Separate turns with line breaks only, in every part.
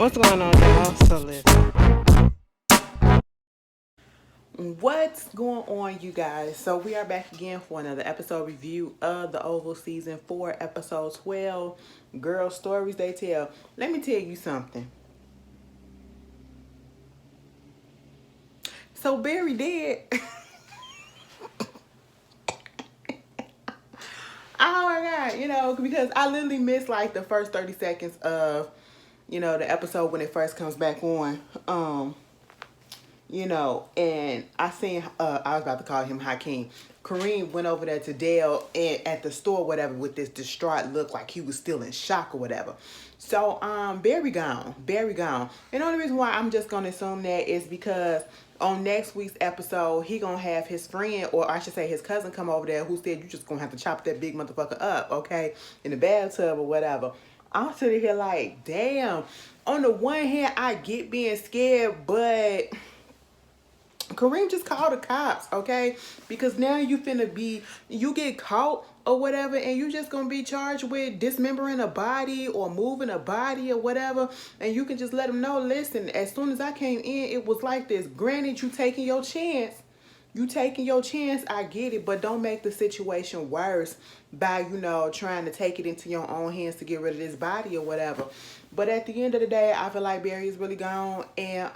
What's going on, y'all? So listen. What's going on, you guys? So we are back again for another episode review of The Oval Season 4, Episode 12, Girl Stories They Tell. Let me tell you something. So Barry dead. Oh my God, because I literally missed like the first 30 seconds of, the episode when it first comes back on. And I seen, I was about to call him Hakeem. Kareem went over there to Dale and at the store, whatever, with this distraught look like he was still in shock or whatever. So, Barry gone. Barry gone. And the only reason why I'm just going to assume that is because on next week's episode, he going to have his friend, or I should say his cousin, come over there who said you just going to have to chop that big motherfucker up, okay, in the bathtub or whatever. I'm sitting here like, damn. On the one hand, I get being scared, but Kareem just called the cops, okay? Because now you get caught or whatever, and you just gonna be charged with dismembering a body or moving a body or whatever, and you can just let them know, listen, as soon as I came in, it was like this. Granted, you taking your chance. I get it, but don't make the situation worse by, trying to take it into your own hands to get rid of this body or whatever. But at the end of the day, I feel like Barry is really gone, and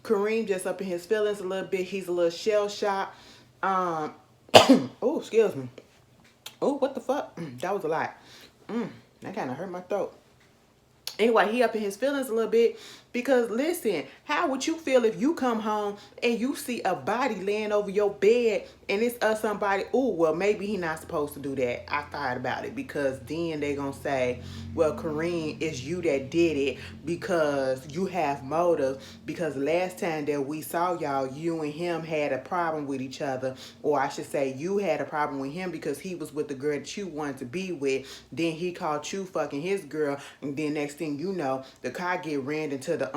Kareem just up in his feelings a little bit. He's a little shell shocked. Oh, excuse me. Oh, what the fuck? That was a lot. That kind of hurt my throat. Anyway, he up in his feelings a little bit because, listen, how would you feel if you come home and you see a body laying over your bed and it's somebody, oh, well, maybe he not supposed to do that. I thought about it because then they going to say, well, Kareem, it's you that did it because you have motive, because last time that we saw y'all, you and him had a problem with each other, or I should say you had a problem with him because he was with the girl that you wanted to be with. Then he caught you fucking his girl, and then next thing you know, the car get ran into the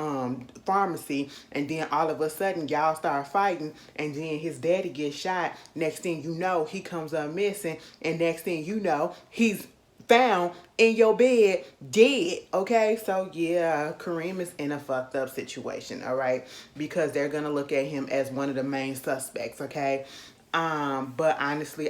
pharmacy, and then all of a sudden y'all start fighting, and then his daddy gets shot. Next thing you know, he comes up missing, and next thing you know, he's found in your bed dead. Okay, so yeah, Kareem is in a fucked up situation, all right, because they're gonna look at him as one of the main suspects. Okay, but honestly,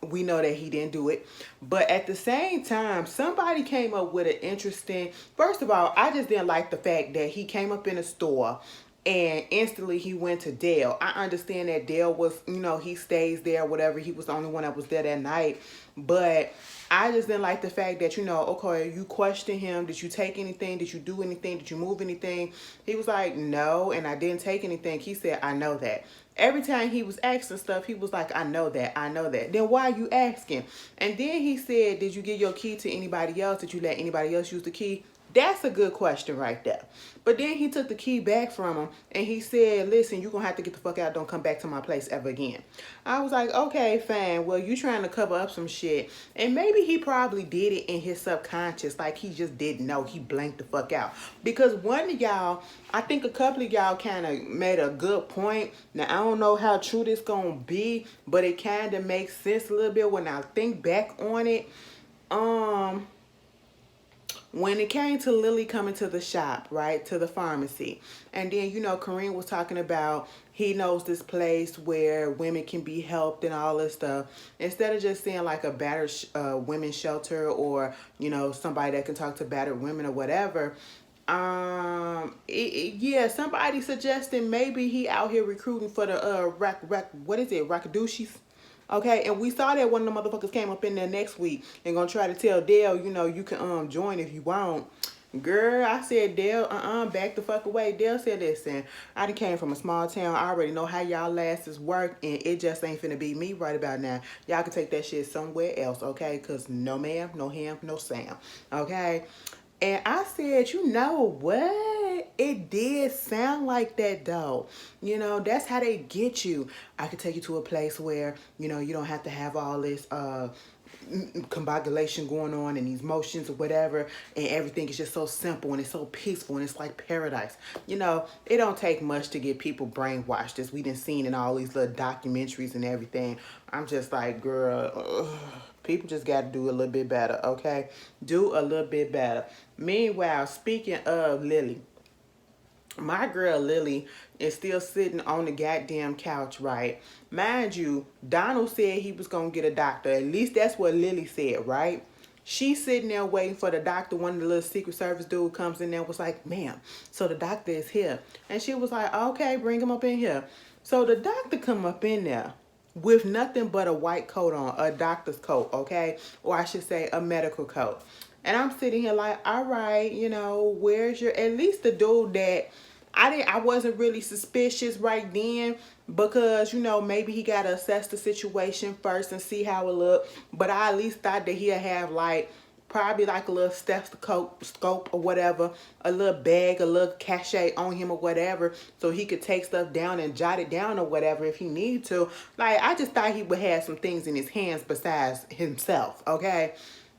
we know that he didn't do it. But at the same time, somebody came up with an interesting, first of all, I just didn't like the fact that he came up in a store and instantly he went to Dale. I understand that Dale was, he stays there, whatever. He was the only one that was there that night. But I just didn't like the fact that, okay, you questioned him. Did you take anything? Did you do anything? Did you move anything? He was like, no, and I didn't take anything. He said, I know that. Every time he was asking stuff, he was like, I know that, I know that. Then why are you asking? And then he said, did you give your key to anybody else? Did you let anybody else use the key? That's a good question right there. But then he took the key back from him and he said, listen, you're going to have to get the fuck out. Don't come back to my place ever again. I was like, okay, fine. Well, you trying to cover up some shit. And maybe he probably did it in his subconscious. Like he just didn't know. He blanked the fuck out. Because one of y'all, I think a couple of y'all kind of made a good point. Now, I don't know how true this going to be, but it kind of makes sense a little bit when I think back on it. When it came to Lily coming to the shop, right, to the pharmacy, and then, Kareem was talking about he knows this place where women can be helped and all this stuff. Instead of just saying like a battered women's shelter or, somebody that can talk to battered women or whatever, yeah, somebody suggesting maybe he out here recruiting for the, Rakadushis. Okay, and we saw that one of the motherfuckers came up in there next week and gonna try to tell Dale, you can join if you want. Girl, I said, Dale, back the fuck away. Dale said, listen, I done came from a small town. I already know how y'all asses work, and it just ain't finna be me right about now. Y'all can take that shit somewhere else, okay? Because no ma'am, no ham, no Sam, okay? And I said, you know what? It did sound like that though. That's how they get you. I could take you to a place where, you don't have to have all this combobulation going on and these motions or whatever, and everything is just so simple and it's so peaceful and it's like paradise. It don't take much to get people brainwashed, as we done seen in all these little documentaries and everything. I'm just like, girl, ugh. People just got to do a little bit better, okay? Do a little bit better. Meanwhile, speaking of Lily, my girl Lily is still sitting on the goddamn couch, right? Mind you, Donald said he was gonna get a doctor. At least that's what Lily said, right? She's sitting there waiting for the doctor. One of the little Secret Service dude comes in there and was like, ma'am, so the doctor is here. And she was like, okay, bring him up in here. So the doctor come up in there with nothing but a white coat on, a doctor's coat, okay? Or I should say a medical coat. And I'm sitting here like, all right, you know, where's your, at least the dude that I wasn't really suspicious right then because, you know, maybe he got to assess the situation first and see how it looked. But I at least thought that he'd have like, probably like a little stethoscope or whatever, a little bag, a little cachet on him or whatever, so he could take stuff down and jot it down or whatever if he need to. Like, I just thought he would have some things in his hands besides himself, okay?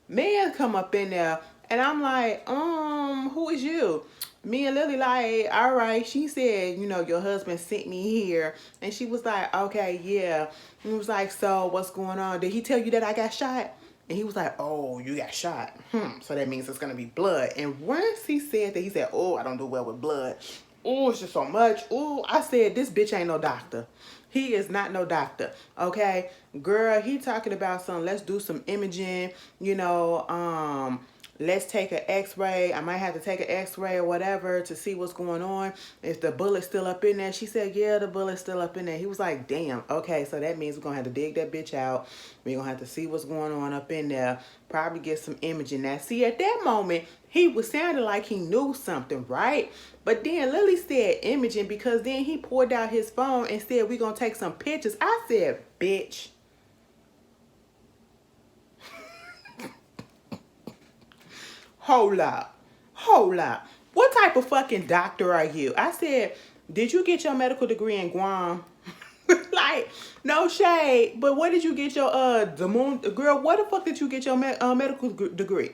Man come up in there and I'm like, who is you? Me and Lily like, all right. She said, you know, your husband sent me here. And she was like, okay, yeah. And he was like, so what's going on? Did he tell you that I got shot? And he was like, oh, you got shot. So that means it's going to be blood. And once he said that, he said, oh, I don't do well with blood. Oh, it's just so much. Oh, I said, this bitch ain't no doctor. He is not no doctor, okay? Girl, he talking about some, let's do some imaging, you know, let's take an x-ray. I might have to take an x-ray or whatever to see what's going on. If the bullet's still up in there. She said, yeah, the bullet's still up in there. He was like, damn, okay, so that means we're going to have to dig that bitch out. We're going to have to see what's going on up in there. Probably get some imaging. Now, see, at that moment, he was sounding like he knew something, right? But then Lily said imaging because then he pulled out his phone and said, we're going to take some pictures. I said, bitch. Hold up. What type of fucking doctor are you? I said, did you get your medical degree in Guam? Like, no shade, but where did you get your girl, where the fuck did you get your medical degree?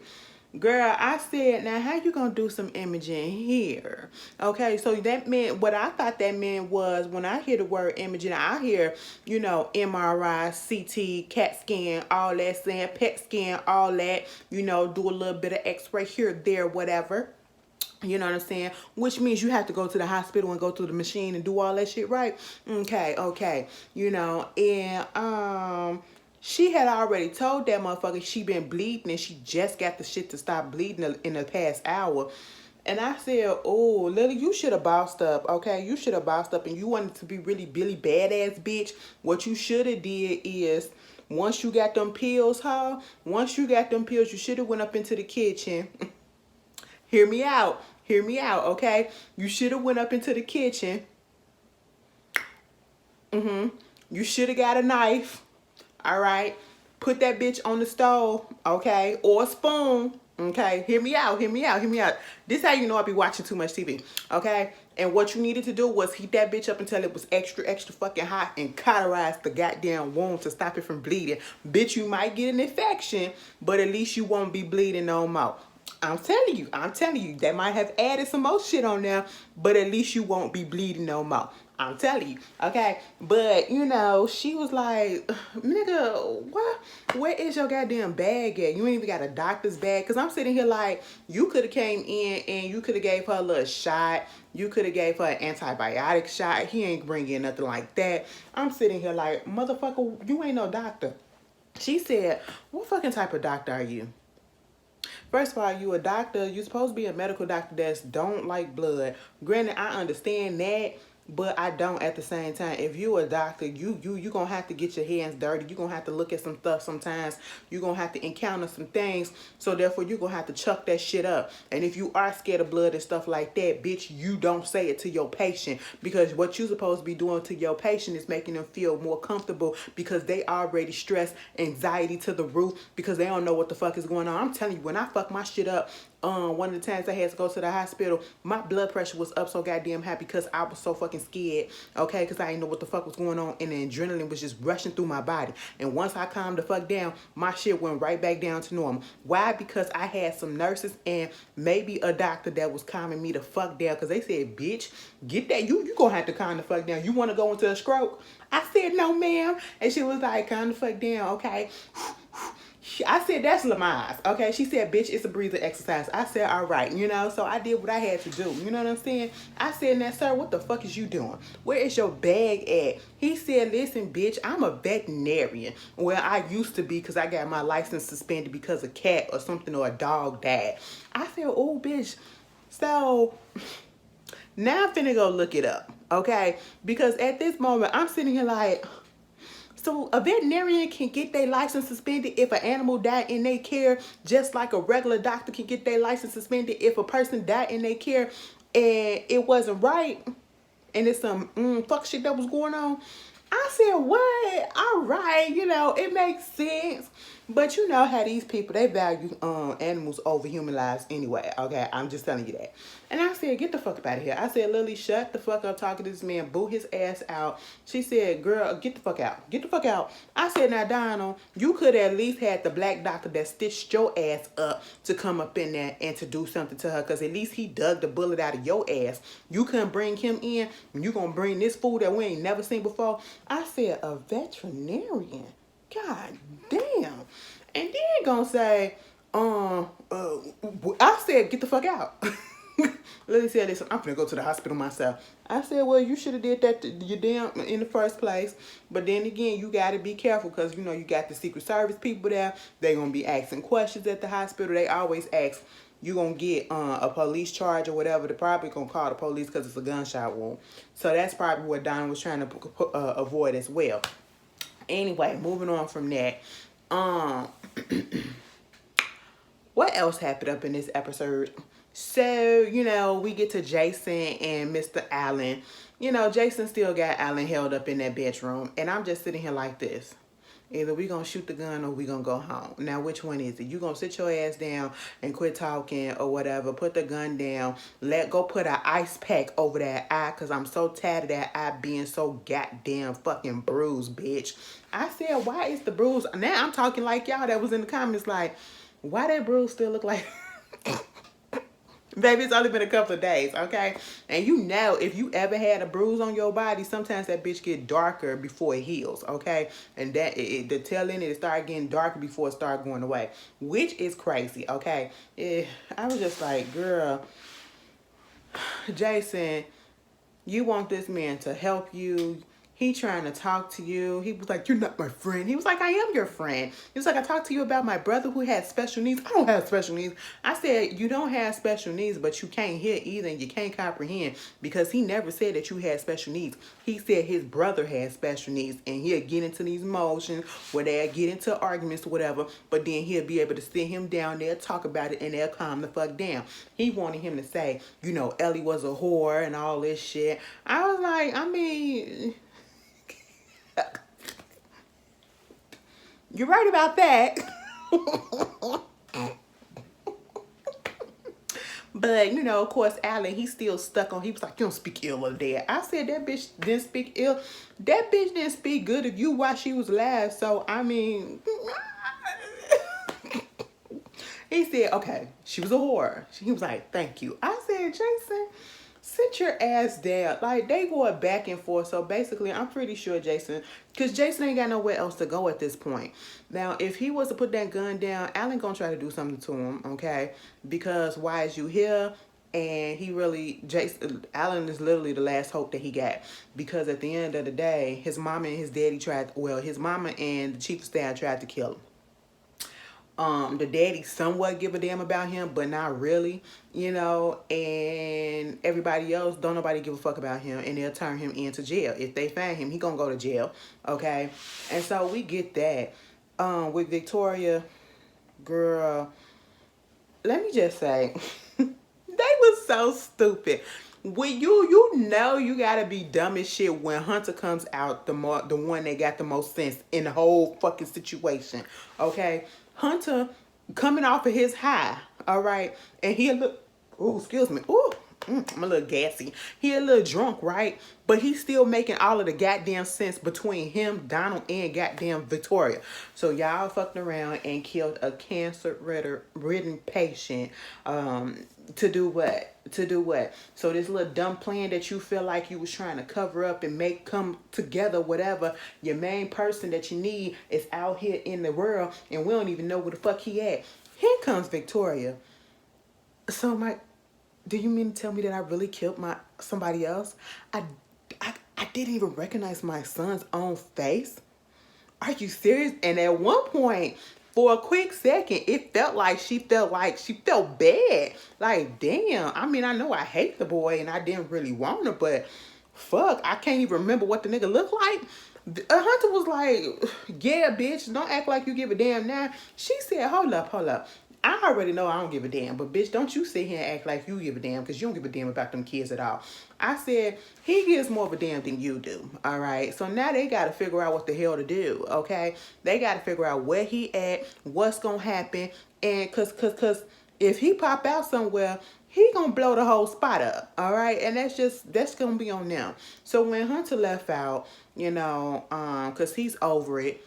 Girl, I said, now how you gonna do some imaging here? Okay, so that meant, what I thought that meant was, when I hear the word imaging, I hear, you know, MRI, CT, CAT scan, all that, saying PET scan, all that, you know, do a little bit of x-ray here, there, whatever. You know what I'm saying? Which means you have to go to the hospital and go through the machine and do all that shit, right? Okay. You know, and she had already told that motherfucker she been bleeding and she just got the shit to stop bleeding in the past hour. And I said, oh, Lily, you should have bossed up, okay? You should have bossed up and you wanted to be really badass, bitch. What you should have did is, once you got them pills, you should have went up into the kitchen. Hear me out, okay? You should have went up into the kitchen. You should have got a knife, all right? Put that bitch on the stove, okay? Or a spoon, okay? Hear me out. This how you know I be watching too much TV, okay? And what you needed to do was heat that bitch up until it was extra fucking hot and cauterize the goddamn wound to stop it from bleeding. Bitch, you might get an infection, but at least you won't be bleeding no more. I'm telling you, they might have added some more shit on there, but at least you won't be bleeding no more. I'm telling you, okay? But, you know, she was like, nigga, what? Where is your goddamn bag at? You ain't even got a doctor's bag? Because I'm sitting here like, you could have came in and you could have gave her a little shot. You could have gave her an antibiotic shot. He ain't bringing nothing like that. I'm sitting here like, motherfucker, you ain't no doctor. She said, what fucking type of doctor are you? First of all, you a doctor. You're supposed to be a medical doctor that's don't like blood. Granted, I understand that, but I don't at the same time. If you a doctor, you gonna have to get your hands dirty. You gonna have to look at some stuff sometimes. You gonna have to encounter some things. So therefore, you gonna have to chuck that shit up. And if you are scared of blood and stuff like that, bitch, you don't say it to your patient. Because what you supposed to be doing to your patient is making them feel more comfortable because they already stressed, anxiety to the roof because they don't know what the fuck is going on. I'm telling you, when I fuck my shit up, one of the times I had to go to the hospital, my blood pressure was up so goddamn high because I was so fucking scared, okay? Because I didn't know what the fuck was going on and the adrenaline was just rushing through my body. And once I calmed the fuck down, my shit went right back down to normal. Why? Because I had some nurses and maybe a doctor that was calming me the fuck down because they said, bitch, get that. You gonna have to calm the fuck down. You want to go into a stroke? I said, no, ma'am. And she was like, calm the fuck down, okay? I said, that's Lamaze. Okay. She said, bitch, it's a breathing exercise. I said, all right, you know, so I did what I had to do. You know what I'm saying? I said, now, sir, what the fuck is you doing? Where is your bag at? He said, listen, bitch, I'm a veterinarian. Well, I used to be because I got my license suspended because a cat or something or a dog died. I said, oh, bitch. So now I'm finna go look it up. Okay. Because at this moment, I'm sitting here like, so a veterinarian can get their license suspended if an animal died in their care, just like a regular doctor can get their license suspended if a person died in their care and it wasn't right and it's some fuck shit that was going on. I said, what? All right, you know, it makes sense. But you know how these people, they value animals over human lives anyway. Okay, I'm just telling you that. And I said, get the fuck up out of here. I said, Lily, shut the fuck up talking to this man. Boo his ass out. She said, girl, get the fuck out. Get the fuck out. I said, now, Donald, you could at least had the black doctor that stitched your ass up to come up in there and to do something to her. Because at least he dug the bullet out of your ass. You couldn't bring him in. You going to bring this fool that we ain't never seen before. I said, a veterinarian? God damn. And then gonna say, I said, get the fuck out. Lily said, listen, I'm gonna go to the hospital myself. I said, well, you should have did that you damn in the first place. But then again, you got to be careful because, you know, you got the Secret Service people there. They gonna be asking questions at the hospital. They always ask, you gonna get a police charge or whatever. They're probably gonna call the police because it's a gunshot wound. So that's probably what Donna was trying to avoid as well. Anyway, moving on from that. What else happened up in this episode? So, you know, we get to Jason and Mr. Allen. You know, Jason still got Allen held up in that bedroom. And I'm just sitting here like this. Either we gonna shoot the gun or we gonna go home. Now, which one is it? You gonna sit your ass down and quit talking or whatever. Put the gun down. Go put an ice pack over that eye because I'm so tired of that eye being so goddamn fucking bruised, bitch. I said, why is the bruise? Now I'm talking like y'all that was in the comments like, why that bruise still look like... Baby, it's only been a couple of days, okay? And you know, if you ever had a bruise on your body, sometimes that bitch get darker before it heals, okay? And that the tail end, it start getting darker before it start going away, which is crazy, okay? I was just like, girl, Jason, you want this man to help you. He trying to talk to you. He was like, you're not my friend. He was like, I am your friend. He was like, I talked to you about my brother who has special needs. I don't have special needs. I said, you don't have special needs, but you can't hear either and you can't comprehend because he never said that you had special needs. He said his brother had special needs and he'll get into these emotions where they'll get into arguments or whatever, but then he'll be able to sit him down there, talk about it, and they'll calm the fuck down. He wanted him to say, you know, Ellie was a whore and all this shit. I was like, I mean... You're right about that. But, you know, of course, Allen, he's still stuck on, he was like, you don't speak ill of Dad. I said, that bitch didn't speak ill. That bitch didn't speak good of you while she was alive. So, I mean, he said, okay, she was a whore. He was like, thank you. I said, Jason, sit your ass down. Like, they going back and forth. So basically, I'm pretty sure Jason, because Jason ain't got nowhere else to go at this point. Now, if he was to put that gun down, Allen gonna try to do something to him, okay? Because why is you here? And he really, Allen is literally the last hope that he got. Because at the end of the day, his mama and his daddy his mama and the chief of staff tried to kill him. The daddy somewhat give a damn about him, but not really, you know, and everybody else, don't nobody give a fuck about him, and they'll turn him into jail. If they find him, he gonna go to jail, okay? And so we get that. With Victoria, girl, let me just say, they was so stupid. When you know you gotta be dumb as shit when Hunter comes out, the one that got the most sense in the whole fucking situation, okay? Hunter coming off of his high, all right, and he look, oh, excuse me, oh, I'm a little gassy. He a little drunk, right? But he's still making all of the goddamn sense between him, Donald, and goddamn Victoria. So y'all fucked around and killed a cancer-ridden patient. To do what? To do what? So this little dumb plan that you feel like you was trying to cover up and make come together, whatever, your main person that you need is out here in the world, and we don't even know where the fuck he at. Here comes Victoria. So do you mean to tell me that I really killed somebody else? I didn't even recognize my son's own face. Are you serious? And at one point, for a quick second, it felt like she felt bad. Like, damn. I mean, I know I hate the boy and I didn't really want him, but fuck, I can't even remember what the nigga looked like. Hunter was like, yeah, bitch, don't act like you give a damn now. She said, hold up. I already know I don't give a damn, but bitch, don't you sit here and act like you give a damn, because you don't give a damn about them kids at all. I said, he gives more of a damn than you do, all right? So now they got to figure out what the hell to do, okay? They got to figure out where he at, what's going to happen, and because if he pop out somewhere, he gonna blow the whole spot up, all right? And that's gonna be on them. So when Hunter left out, because he's over it,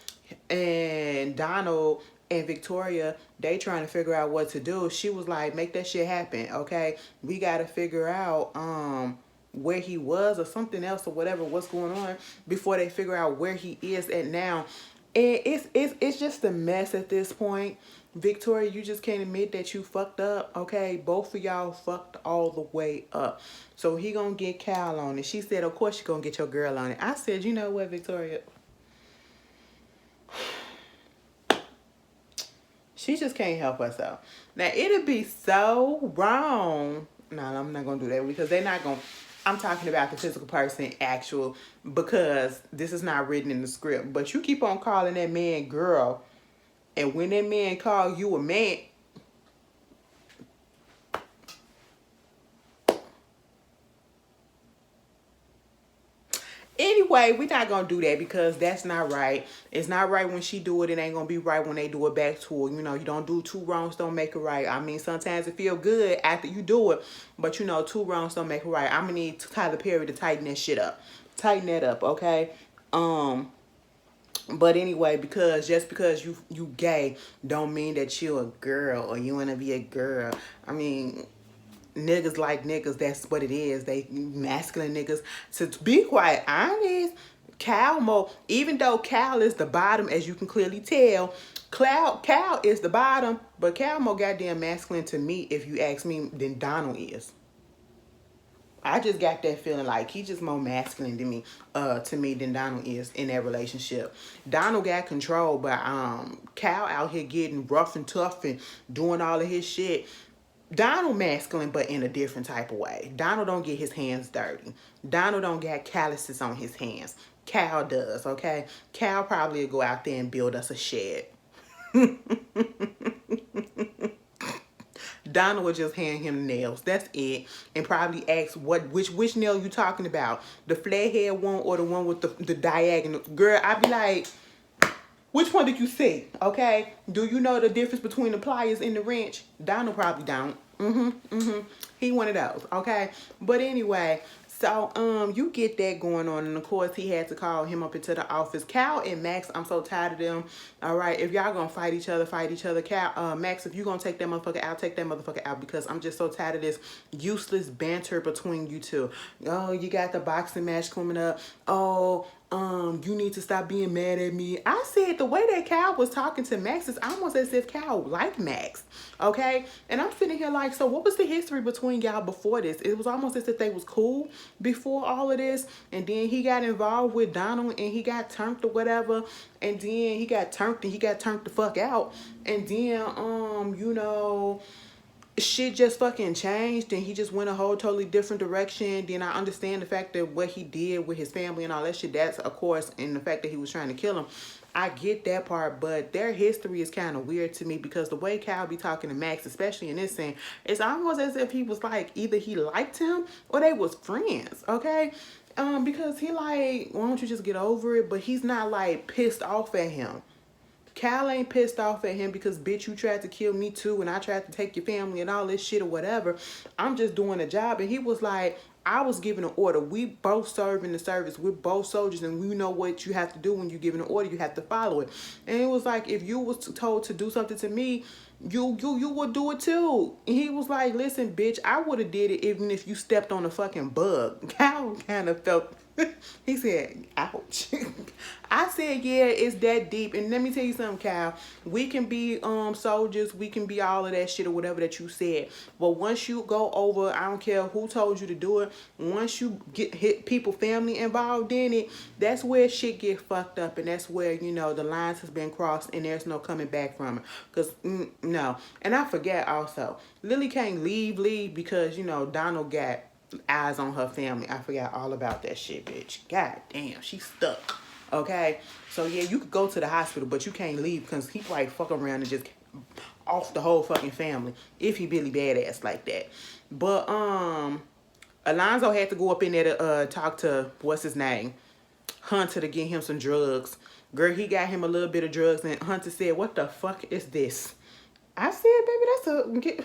and Donald and Victoria, they trying to figure out what to do. She was like, make that shit happen, okay? We got to figure out where he was or something else or whatever, what's going on, before they figure out where he is at now. And it's just a mess at this point. Victoria, you just can't admit that you fucked up, okay? Both of y'all fucked all the way up. So he gonna get Cal on it. She said, of course you gonna get your girl on it. I said, you know what, Victoria? She just can't help herself. Now, it'd be so wrong. No, I'm not going to do that, because they're not going to. I'm talking about the physical person, actual, because this is not written in the script. But you keep on calling that man girl. And when that man call you a man, anyway, we're not going to do that, because that's not right. It's not right when she do it. It ain't going to be right when they do it back to her. You don't do two wrongs, don't make it right. I mean, sometimes it feel good after you do it, but two wrongs don't make it right. I'm going to need Tyler Perry to tighten that shit up. Tighten that up, okay? But anyway, just because you gay don't mean that you a girl or you want to be a girl. I mean, niggas like niggas, that's what it is. They masculine niggas. So to be quite honest, Cal even though Cal is the bottom, as you can clearly tell, Cal is the bottom, but Cal more goddamn masculine to me, if you ask me, than Donald is. I just got that feeling like he just more masculine to me than Donald is in that relationship. Donald got control, but Cal out here getting rough and tough and doing all of his shit. Donald masculine, but in a different type of way. Donald don't get his hands dirty. Donald don't got calluses on his hands. Cal does, okay? Cal probably will go out there and build us a shed. Donald would just hand him nails. That's it. And probably ask which nail you talking about. The flathead one or the one with the diagonal. Girl, I'd be like, which one did you see? Okay? Do you know the difference between the pliers and the wrench? Donald probably don't. He one of those, okay? But anyway, so you get that going on, and of course he had to call him up into the office. Cal and Max, I'm so tired of them. All right, if y'all gonna fight each other. Cal, Max, if you gonna take that motherfucker out, take that motherfucker out, because I'm just so tired of this useless banter between you two. Oh, you got the boxing match coming up. Oh, you need to stop being mad at me. I said the way that Cal was talking to Max is almost as if Cal liked Max, okay? And I'm sitting here like, so what was the history between y'all before this? It was almost as if they was cool before all of this, and then he got involved with Donald and he got turned or whatever, and then he got turned the fuck out, and then shit just fucking changed and he just went a whole totally different direction. Then I understand the fact that what he did with his family and all that shit, that's of course, and the fact that he was trying to kill him, I get that part, but their history is kind of weird to me, because the way Cal be talking to Max, especially in this scene, it's almost as if he was like, either he liked him or they was friends, okay? Because he like, why don't you just get over it? But he's not like pissed off at him. Cal ain't pissed off at him because, bitch, you tried to kill me too, and I tried to take your family and all this shit or whatever. I'm just doing a job. And he was like, I was given an order. We both serve in the service. We're both soldiers, and we know what you have to do when you're given an order. You have to follow it. And it was like, if you was told to do something to me, you would do it too. And he was like, listen, bitch, I would have did it even if you stepped on a fucking bug. Cal kind of felt, he said, ouch. I said, yeah, it's that deep. And let me tell you something, Cal. We can be soldiers. We can be all of that shit or whatever that you said. But once you go over, I don't care who told you to do it. Once you hit people, family involved in it, that's where shit get fucked up. And that's where, you know, the lines has been crossed and there's no coming back from it. Because, no. And I forget also, Lily can't leave because, you know, Donald got eyes on her family. I forgot all about that shit, bitch. God damn, she's stuck. Okay, so yeah, you could go to the hospital, but you can't leave because he probably fuck around and just off the whole fucking family if he really badass like that. But Alonzo had to go up in there to talk to what's his name, Hunter, to get him some drugs. Girl, he got him a little bit of drugs, and Hunter said, "What the fuck is this?" I said, "Baby,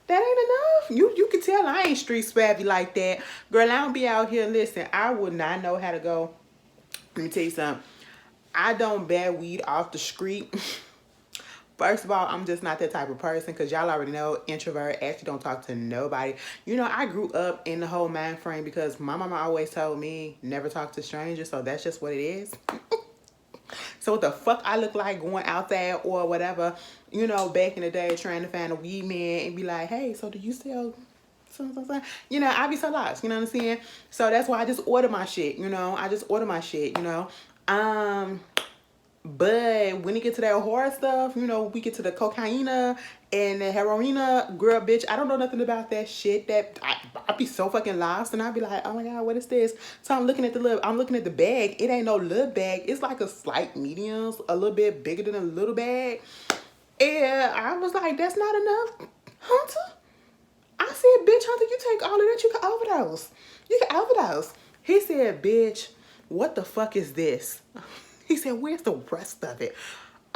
that ain't enough. You can tell I ain't street savvy like that. Girl, I don't be out here. Listen, I would not know how to go. Let me tell you something. I don't buy weed off the street. First of all, I'm just not that type of person because y'all already know, introvert, actually don't talk to nobody. You know, I grew up in the whole mind frame because my mama always told me never talk to strangers, so that's just what it is. So what the fuck I look like going out there or whatever, you know, back in the day trying to find a weed man and be like, hey, so do you sell something? You know, I be so lost, you know what I'm saying? So that's why I just order my shit, you know? I just order my shit, you know? But when you get to that horror stuff, you know, we get to the cocaine and the heroin, girl, bitch, I don't know nothing about that shit. That I be so fucking lost, and I be like, oh my god, what is this? So I'm looking at the bag. It ain't no little bag. It's like a slight medium, a little bit bigger than a little bag. And I was like, that's not enough, Hunter. I said, bitch, Hunter, you take all of that, you can overdose. You can overdose. He said, bitch, what the fuck is this? He said, where's the rest of it?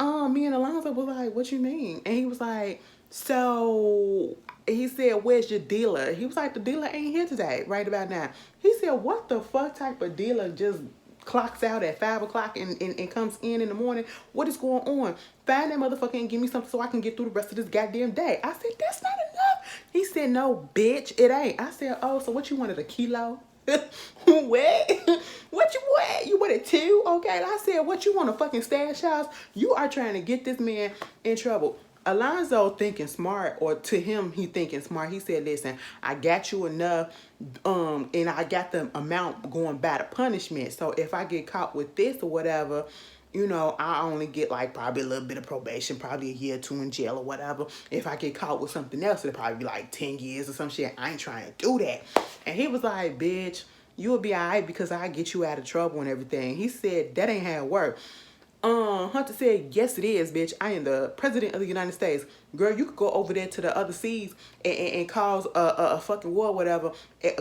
Me and Alonzo was like, what you mean? And he was like, so, he said, where's your dealer? He was like, the dealer ain't here today, right about now. He said, what the fuck type of dealer just clocks out at 5 o'clock and comes in the morning? What is going on? Find that motherfucker and give me something so I can get through the rest of this goddamn day. I said, that's not enough. He said, no, bitch, it ain't. I said, oh, so what you wanted, a kilo? What? What you what? You wanted 2? Okay. I said, what you want, a fucking stash house? You are trying to get this man in trouble. Alonzo thinking smart, or to him, he thinking smart. He said, listen, I got you enough, and I got the amount going by the punishment. So if I get caught with this or whatever, you know, I only get like probably a little bit of probation, probably a year or 2 in jail or whatever. If I get caught with something else, it'll probably be like 10 years or some shit. I ain't trying to do that. And he was like, bitch, you'll be all right because I get you out of trouble and everything. He said, that ain't how it works. Hunter said, yes, it is, bitch. I am the president of the United States. Girl, you could go over there to the other seas and cause a fucking war, whatever,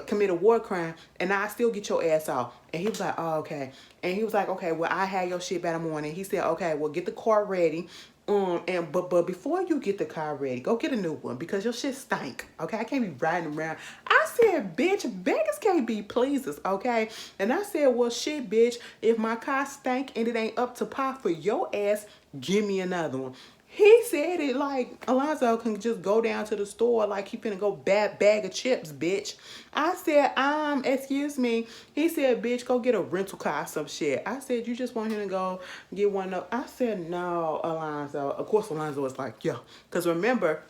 commit a war crime, and I still get your ass off. And he was like, oh, okay. And he was like, okay, well, I had your shit by the morning. He said, okay, well, get the car ready. But before you get the car ready, go get a new one because your shit stink. Okay, I can't be riding around. I said, bitch, beggars can't be pleasers. Okay, and I said, well, shit, bitch, if my car stank and it ain't up to par for your ass, give me another one. He said it like Alonzo can just go down to the store like he finna go bag of chips, bitch. I said, excuse me. He said, bitch, go get a rental car or some shit. I said, you just want him to go get one of. I said, no, Alonzo. Of course, Alonzo was like, yeah. Because remember,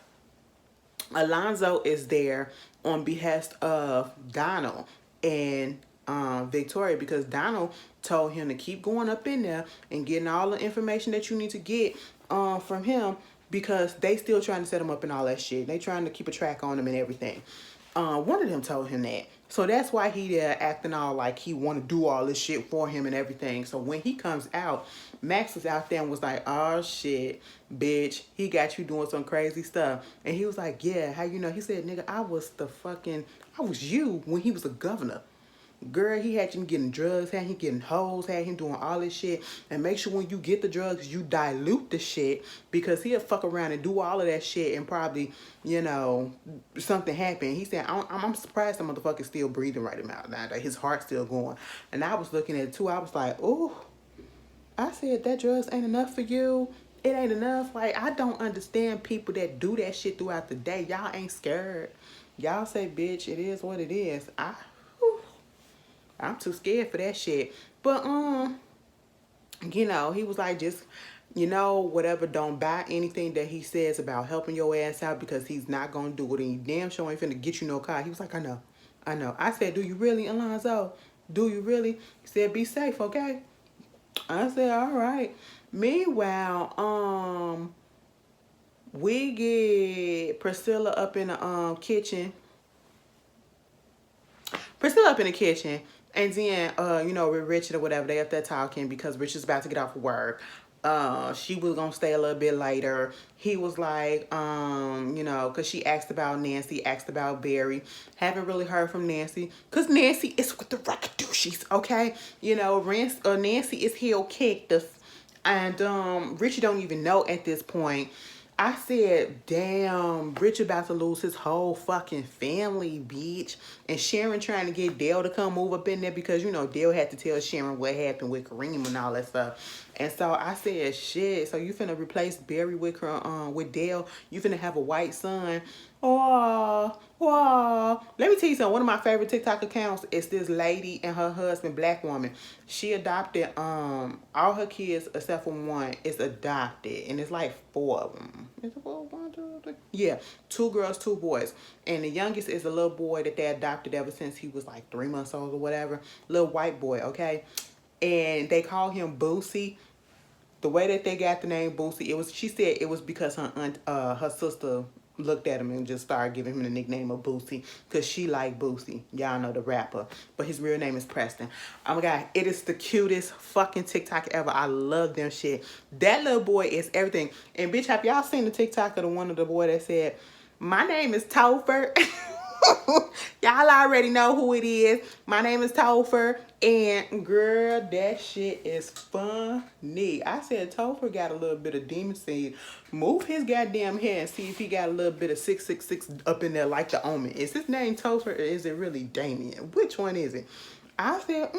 Alonzo is there on behest of Donald and Victoria, because Donald told him to keep going up in there and getting all the information that you need to get from him, because they still trying to set him up and all that shit. They trying to keep a track on him and everything. One of them told him that. So that's why he there acting all like he want to do all this shit for him and everything. So when he comes out, Max was out there and was like, oh shit, bitch, he got you doing some crazy stuff. And he was like, yeah, how you know? He said, nigga, I was you when he was a governor. Girl, he had him getting drugs, had him getting hoes, had him doing all this shit. And make sure when you get the drugs, you dilute the shit, because he'll fuck around and do all of that shit and probably, you know, something happened. He said, I'm surprised the motherfucker's still breathing right about now, that his heart's still going. And I was looking at it too. I was like, ooh. I said, that drugs ain't enough for you. It ain't enough. Like, I don't understand people that do that shit throughout the day. Y'all ain't scared. Y'all say, bitch, it is what it is. I'm too scared for that shit. But, you know, he was like, just, you know, whatever, don't buy anything that he says about helping your ass out, because he's not gonna do it. And he damn sure ain't finna get you no car. He was like, I know. I said, do you really, Alonzo? Do you really? He said, be safe, okay? I said, all right. Meanwhile, we get Priscilla up in the kitchen. Priscilla up in the kitchen, and then you know, with Richard or whatever, they up there talking because Richard's about to get off of work. She was gonna stay a little bit later. He was like, you know, because she asked about Nancy, asked about Barry. Haven't really heard from Nancy, because Nancy is with the Rockadoochies, okay? You know, Nancy is heel kicked us, and Richard don't even know at this point. I said, damn, Rich about to lose his whole fucking family, bitch. And Sharon trying to get Dale to come move up in there because, you know, Dale had to tell Sharon what happened with Kareem and all that stuff. And so I said, shit, so you finna replace Barry with Dale? You finna have a white son? Oh, let me tell you something. One of my favorite TikTok accounts is this lady and her husband, black woman. She adopted all her kids except for one is adopted, and it's like 4 of them. Is it 4? 1, 2, 3? Yeah, 2 girls, 2 boys, and the youngest is a little boy that they adopted ever since he was like 3 months old or whatever. Little white boy, okay, and they call him Boosie. The way that they got the name Boosie, she said it was because her sister looked at him and just started giving him the nickname of Boosie because she liked Boosie. Y'all know, the rapper. But his real name is Preston. Oh my God, it is the cutest fucking TikTok ever. I love them shit. That little boy is everything. And bitch, have y'all seen the TikTok of the one of the boy that said, my name is Topher? Y'all already know who it is. My name is Topher. And girl, that shit is funny. I said Topher got a little bit of demon seed. Move his goddamn hair and see if he got a little bit of 666 up in there like the Omen. Is his name Topher or is it really Damien? Which one is it? I said,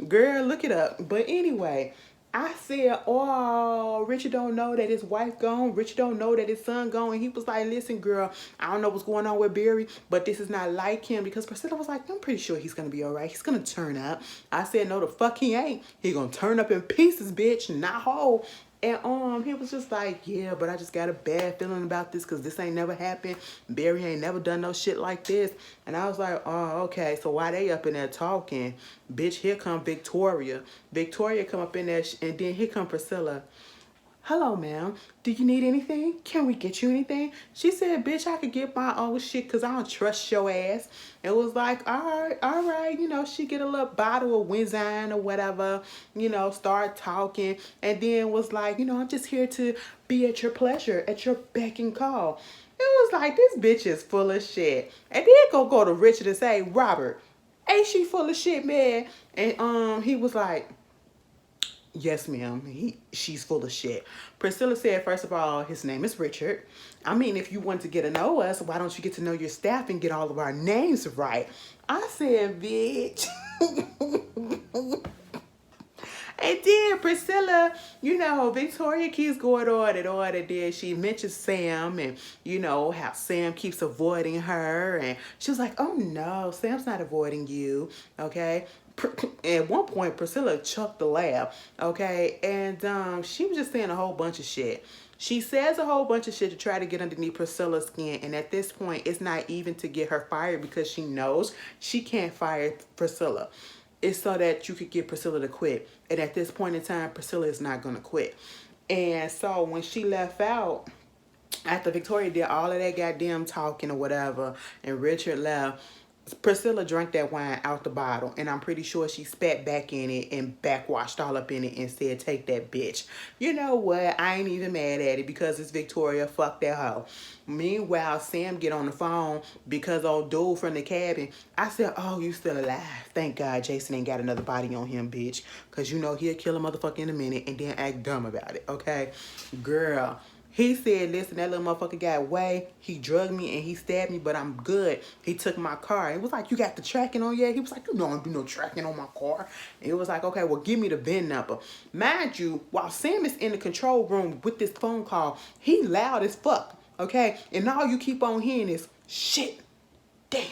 girl, look it up. But anyway, I said, oh, Richard don't know that his wife gone. Richard don't know that his son gone. And he was like, listen, girl, I don't know what's going on with Barry, but this is not like him. Because Priscilla was like, I'm pretty sure he's going to be all right. He's going to turn up. I said, no, the fuck he ain't. He going to turn up in pieces, bitch, not whole. And he was just like, yeah, but I just got a bad feeling about this because this ain't never happened. Barry ain't never done no shit like this. And I was like, oh, okay. So why they up in there talking? Bitch, here come Victoria. Victoria come up in there, and then here come Priscilla. Hello, ma'am. Do you need anything? Can we get you anything? She said, bitch, I could get my own shit because I don't trust your ass. It was like, all right. You know, she get a little bottle of Winzine or whatever, you know, start talking. And then was like, you know, I'm just here to be at your pleasure, at your beck and call. It was like, this bitch is full of shit. And then go to Richard and say, Robert, ain't she full of shit, man? And he was like, yes, ma'am. She's full of shit. Priscilla said, first of all, his name is Richard. I mean, if you want to get to know us, why don't you get to know your staff and get all of our names right? I said, bitch. And then Priscilla, you know, Victoria keeps going on and on, and then she mentions Sam and, you know, how Sam keeps avoiding her. And she was like, oh no, Sam's not avoiding you, okay? At one point, Priscilla chucked the laugh, okay? And she was just saying a whole bunch of shit. She says a whole bunch of shit to try to get underneath Priscilla's skin. And at this point, it's not even to get her fired because she knows she can't fire Priscilla. It's so that you could get Priscilla to quit. And at this point in time, Priscilla is not going to quit. And so when she left out, after Victoria did all of that goddamn talking or whatever, and Richard left, Priscilla drank that wine out the bottle, and I'm pretty sure she spat back in it and backwashed all up in it and said, take that bitch. You know what? I ain't even mad at it because it's Victoria. Fuck that hoe. Meanwhile, Sam get on the phone because old dude from the cabin, I said, oh, you still alive. Thank God Jason ain't got another body on him, bitch. Because you know he'll kill a motherfucker in a minute and then act dumb about it, okay? Girl. He said, listen, that little motherfucker got away. He drugged me and he stabbed me, but I'm good. He took my car. It was like, you got the tracking on yet? He was like, you know I don't do no tracking on my car. And it was like, okay, well, give me the VIN number. Mind you, while Sam is in the control room with this phone call, he loud as fuck, okay? And all you keep on hearing is, shit, damn,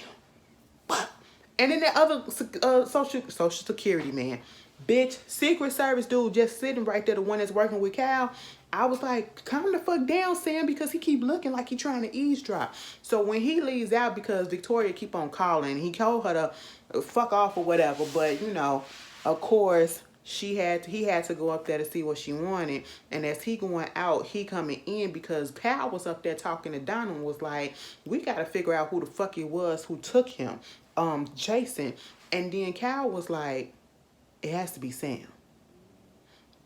fuck. And then that other social security man, bitch, Secret Service dude just sitting right there, the one that's working with Cal. I was like, calm the fuck down, Sam, because he keep looking like he trying to eavesdrop. So when he leaves out, because Victoria keep on calling, he told her to fuck off or whatever. But, you know, of course, he had to go up there to see what she wanted. And as he going out, he coming in because Cal was up there talking to Donna and was like, we got to figure out who the fuck it was who took him, Jason. And then Cal was like, it has to be Sam.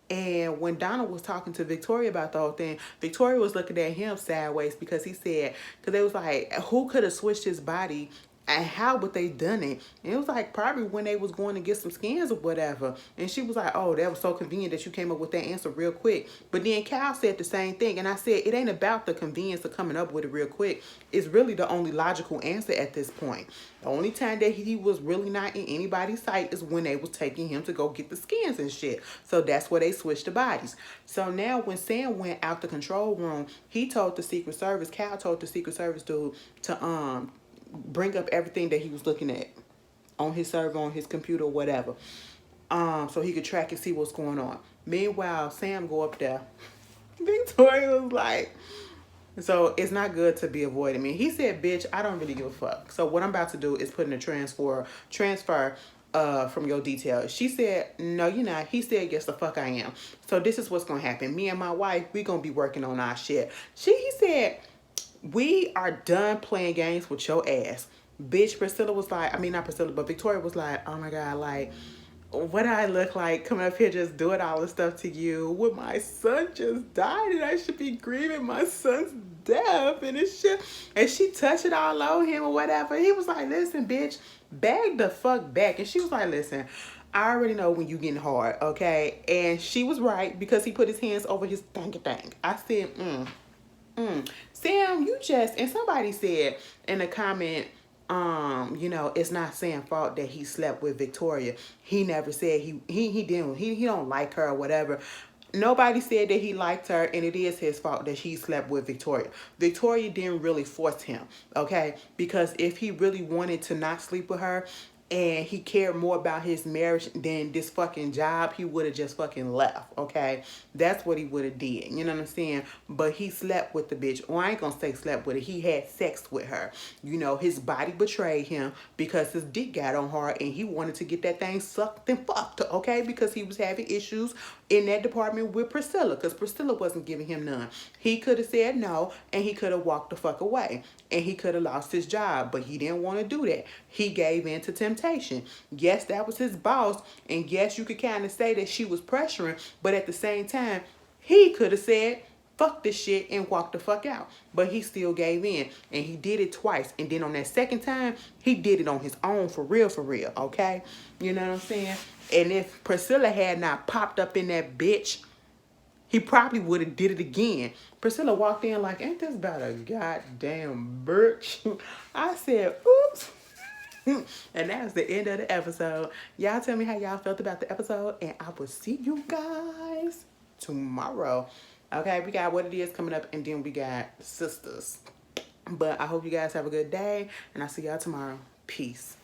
And when Donald was talking to Victoria about the whole thing, Victoria was looking at him sideways because he said, because they was like, who could have switched his body and how would they done it? And it was like probably when they was going to get some scans or whatever. And she was like, oh, that was so convenient that you came up with that answer real quick. But then Cal said the same thing. And I said, it ain't about the convenience of coming up with it real quick. It's really the only logical answer at this point. The only time that he was really not in anybody's sight is when they was taking him to go get the scans and shit. So that's where they switched the bodies. So now when Sam went out the control room, he told the Secret Service, Cal told the Secret Service dude to bring up everything that he was looking at on his server, on his computer, whatever, so he could track and see what's going on. Meanwhile, Sam go up there. Victoria was like, so it's not good to be avoiding me. He said, bitch, I don't really give a fuck. So what I'm about to do is put in a transfer from your details. She said, no, you're not. He said, yes, the fuck I am. So this is what's going to happen. Me and my wife, we going to be working on our shit. He said, we are done playing games with your ass. Bitch, Priscilla was like, I mean, not Priscilla, but Victoria was like, oh my God, like, what do I look like coming up here just doing all this stuff to you when my son just died and I should be grieving my son's death and this shit. And she touched it all over him or whatever. He was like, listen, bitch, bag the fuck back. And she was like, listen, I already know when you getting hard, okay? And she was right because he put his hands over his thing. I said, Sam, you just, and somebody said in the comment, you know, it's not Sam's fault that he slept with Victoria. He never said he don't like her or whatever. Nobody said that he liked her, and it is his fault that he slept with Victoria. Victoria didn't really force him, okay? Because if he really wanted to not sleep with her, and he cared more about his marriage than this fucking job, he would have just fucking left, okay? That's what he would have did, you know what I'm saying? But he slept with the bitch. Well, I ain't gonna say slept with her. He had sex with her. You know, his body betrayed him because his dick got on hard and he wanted to get that thing sucked and fucked, okay? Because he was having issues in that department with Priscilla because Priscilla wasn't giving him none. He could have said no and he could have walked the fuck away and he could have lost his job, but he didn't want to do that. He gave in to temptation. Yes, that was his boss, and yes, you could kind of say that she was pressuring, but at the same time, he could have said, fuck this shit and walked the fuck out. But he still gave in, and he did it twice. And then on that second time, he did it on his own for real, okay? You know what I'm saying? And if Priscilla had not popped up in that bitch, he probably would have did it again. Priscilla walked in like, ain't this about a goddamn birch? I said, oops. And that's the end of the episode. Y'all tell me how y'all felt about the episode, and I will see you guys tomorrow. Okay, we got What It Is coming up, and then we got Sisters. But I hope you guys have a good day, and I'll see y'all tomorrow. Peace.